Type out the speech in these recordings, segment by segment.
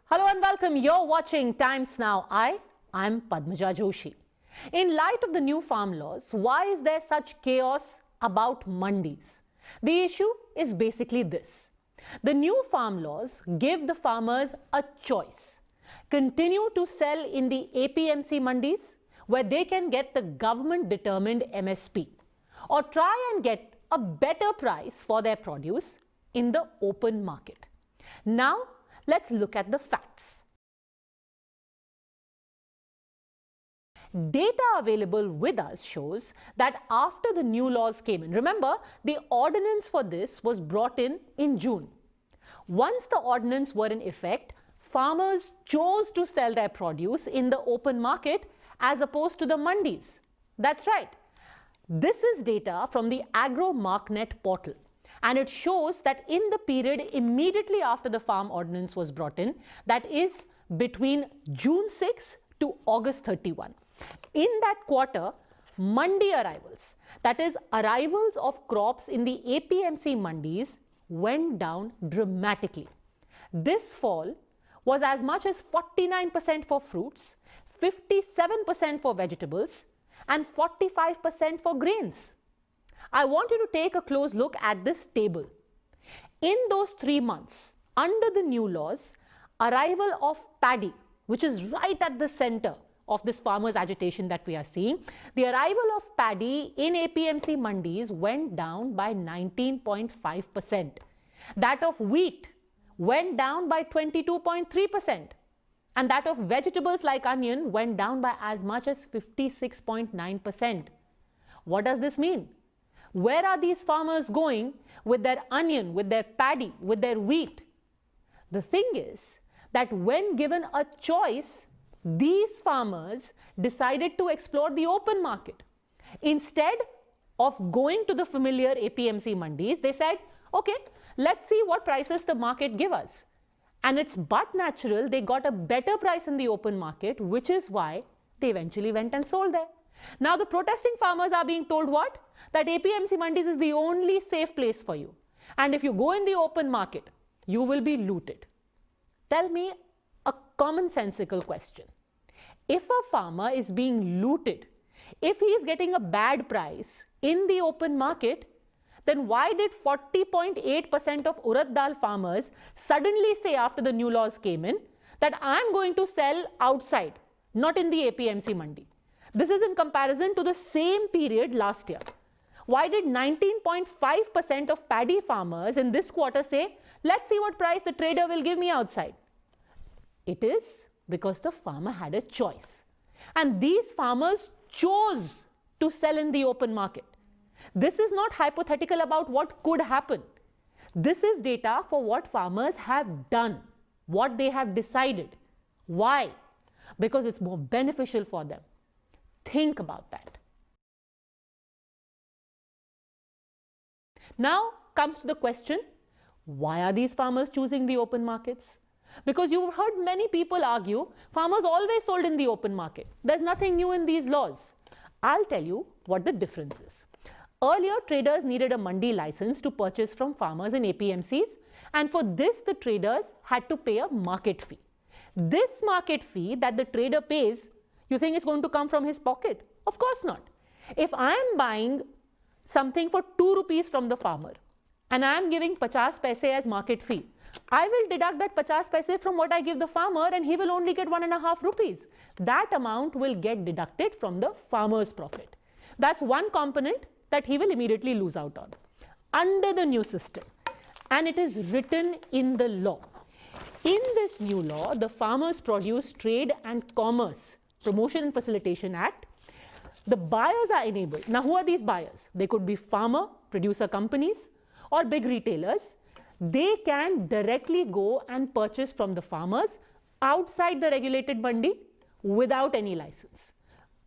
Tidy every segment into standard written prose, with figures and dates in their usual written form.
Hello and welcome. You're watching Times Now. I'm Padmaja Joshi. In light of the new farm laws, why is there such chaos about mandis? The issue is basically this. The new farm laws give the farmers a choice. Continue to sell in the APMC mandis, where they can get the government-determined MSP, or try and get a better price for their produce in the open market. Now, let's look at the facts. Data available with us shows that after the new laws came in, remember, the ordinance for this was brought in June. Once the ordinance were in effect, farmers chose to sell their produce in the open market as opposed to the mandis. That's right. This is data from the AgroMarkNet portal. And it shows that in the period immediately after the farm ordinance was brought in, that is between June 6 to August 31. In that quarter, mandi arrivals, that is arrivals of crops in the APMC mandis, went down dramatically. This fall was as much as 49% for fruits, 57% for vegetables, and 45% for grains. I want you to take a close look at this table. In those 3 months, under the new laws, arrival of paddy, which is right at the center of this farmers' agitation that we are seeing, the arrival of paddy in APMC mandis went down by 19.5%. That of wheat went down by 22.3%. And that of vegetables like onion went down by as much as 56.9%. What does this mean? Where are these farmers going with their onion, with their paddy, with their wheat? The thing is that when given a choice, these farmers decided to explore the open market. Instead of going to the familiar APMC mandis, they said, okay, let's see what prices the market give us. And it's but natural they got a better price in the open market, which is why they eventually went and sold there. Now the protesting farmers are being told what? That APMC mandis is the only safe place for you. And if you go in the open market, you will be looted. Tell me a commonsensical question. If a farmer is being looted, if he is getting a bad price in the open market, then why did 40.8% of urad dal farmers suddenly say after the new laws came in that I am going to sell outside, not in the APMC mandi? This is in comparison to the same period last year. Why did 19.5% of paddy farmers in this quarter say, let's see what price the trader will give me outside? It is because the farmer had a choice. And these farmers chose to sell in the open market. This is not hypothetical about what could happen. This is data for what farmers have done, what they have decided. Why? Because it's more beneficial for them. Think about that. Now comes to the question, why are these farmers choosing the open markets? Because you've heard many people argue, farmers always sold in the open market. There's nothing new in these laws. I'll tell you what the difference is. Earlier, traders needed a mandi license to purchase from farmers in APMCs, and for this the traders had to pay a market fee. This market fee that the trader pays, you think it's going to come from his pocket? Of course not. If I am buying something for 2 rupees from the farmer and I am giving 50 paise as market fee, I will deduct that 50 paise from what I give the farmer and he will only get 1.5 rupees. That amount will get deducted from the farmer's profit. That's one component that he will immediately lose out on. Under the new system, and it is written in the law. In this new law, the Farmers Produce Trade and Commerce Promotion and Facilitation Act, the buyers are enabled. Now, who are these buyers? They could be farmer, producer companies, or big retailers. They can directly go and purchase from the farmers outside the regulated mandi without any license.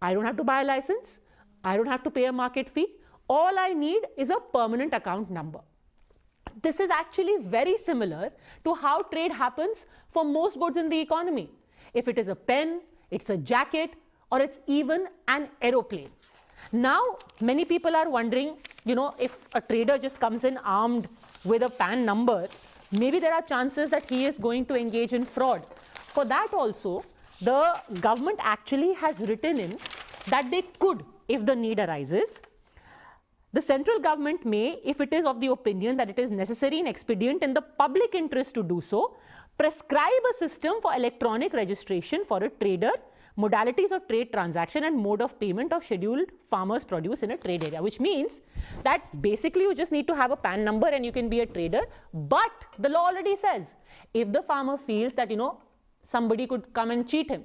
I don't have to buy a license. I don't have to pay a market fee. All I need is a permanent account number. This is actually very similar to how trade happens for most goods in the economy. If it is a pen, it's a jacket, or it's even an aeroplane. Now, many people are wondering, if a trader just comes in armed with a PAN number, maybe there are chances that he is going to engage in fraud. For that also, the government actually has written in that they could, if the need arises, the central government may, if it is of the opinion that it is necessary and expedient in the public interest to do so, prescribe a system for electronic registration for a trader, modalities of trade transaction and mode of payment of scheduled farmers' produce in a trade area, which means that basically you just need to have a PAN number and you can be a trader. But the law already says, if the farmer feels that, somebody could come and cheat him,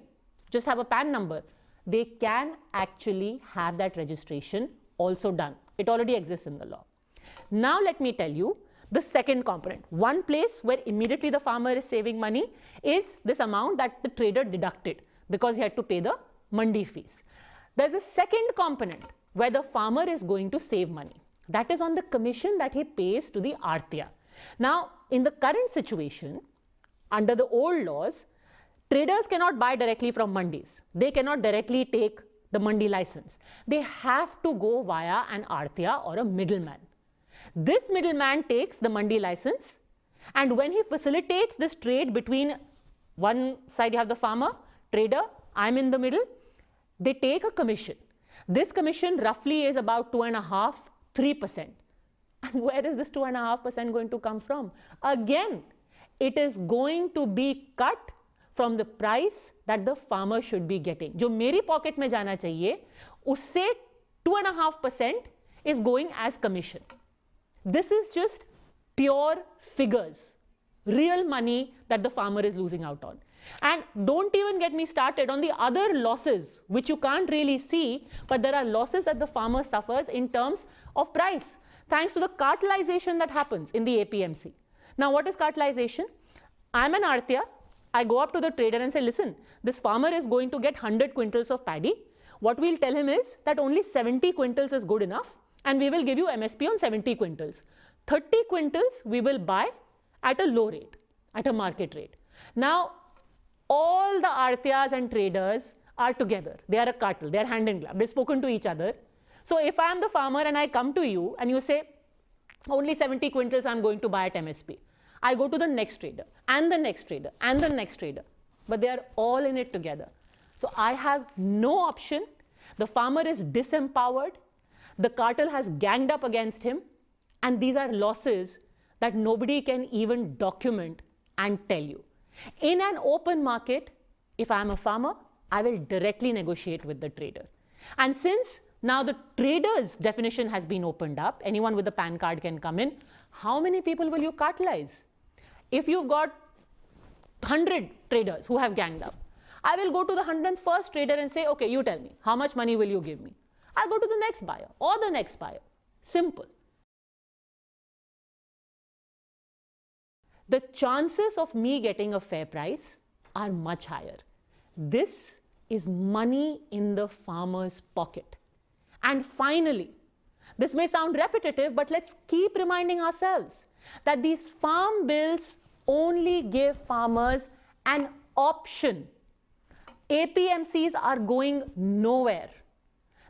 just have a PAN number, they can actually have that registration also done. It already exists in the law. Now let me tell you the second component. One place where immediately the farmer is saving money is this amount that the trader deducted because he had to pay the mandi fees. There's a second component where the farmer is going to save money. That is on the commission that he pays to the Artiya. Now, in the current situation, under the old laws, traders cannot buy directly from mandis. They cannot directly take the mandi license. They have to go via an Artiya or a middleman. This middleman takes the mandi license, and when he facilitates this trade between one side you have the farmer, trader, I'm in the middle, they take a commission. This commission roughly is about 2.5%, 3%. And where is this 2.5% going to come from? Again, it is going to be cut from the price that the farmer should be getting. जो मेरी pocket में जाना चाहिए, उससे 2.5% is going as commission. This is just pure figures, real money that the farmer is losing out on. And don't even get me started on the other losses which you can't really see, but there are losses that the farmer suffers in terms of price, thanks to the cartelization that happens in the APMC. Now, what is cartelization? I'm an Artiya. I go up to the trader and say, listen, this farmer is going to get 100 quintals of paddy. What we'll tell him is that only 70 quintals is good enough, and we will give you MSP on 70 quintals. 30 quintals we will buy at a low rate, at a market rate. Now, all the Artiyas and traders are together. They are a cartel. They are hand in glove. They've spoken to each other. So if I am the farmer and I come to you and you say, only 70 quintals I'm going to buy at MSP. I go to the next trader and the next trader and the next trader, but they are all in it together. So I have no option. The farmer is disempowered. The cartel has ganged up against him, and these are losses that nobody can even document and tell you. In an open market, if I am a farmer, I will directly negotiate with the trader. And since now the trader's definition has been opened up, anyone with a PAN card can come in, how many people will you cartelize? If you've got 100 traders who have ganged up, I will go to the 101st trader and say, okay, you tell me, how much money will you give me? I'll go to the next buyer or the next buyer. Simple. The chances of me getting a fair price are much higher. This is money in the farmer's pocket. And finally, this may sound repetitive, but let's keep reminding ourselves that these farm bills only give farmers an option. APMCs are going nowhere.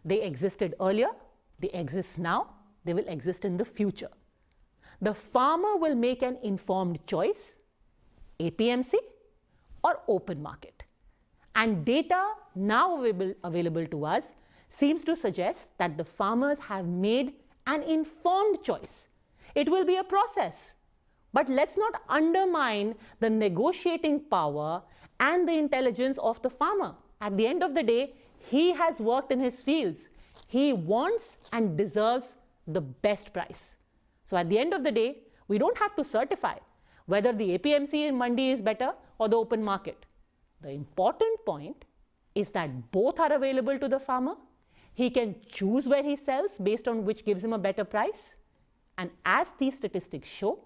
They existed earlier, they exist now, they will exist in the future. The farmer will make an informed choice, APMC or open market. And data now available to us seems to suggest that the farmers have made an informed choice. It will be a process, but let's not undermine the negotiating power and the intelligence of the farmer. At the end of the day, he has worked in his fields. He wants and deserves the best price. So at the end of the day, we don't have to certify whether the APMC in mandi is better or the open market. The important point is that both are available to the farmer. He can choose where he sells based on which gives him a better price. And as these statistics show,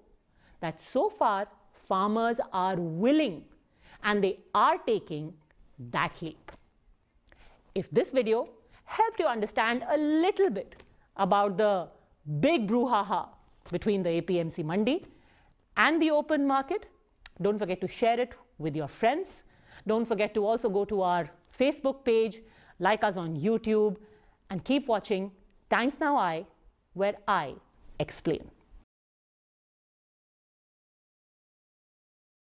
that so far farmers are willing and they are taking that leap. If this video helped you understand a little bit about the big brouhaha between the APMC mandi and the open market, don't forget to share it with your friends. Don't forget to also go to our Facebook page, like us on YouTube, and keep watching Times Now I, where I explain.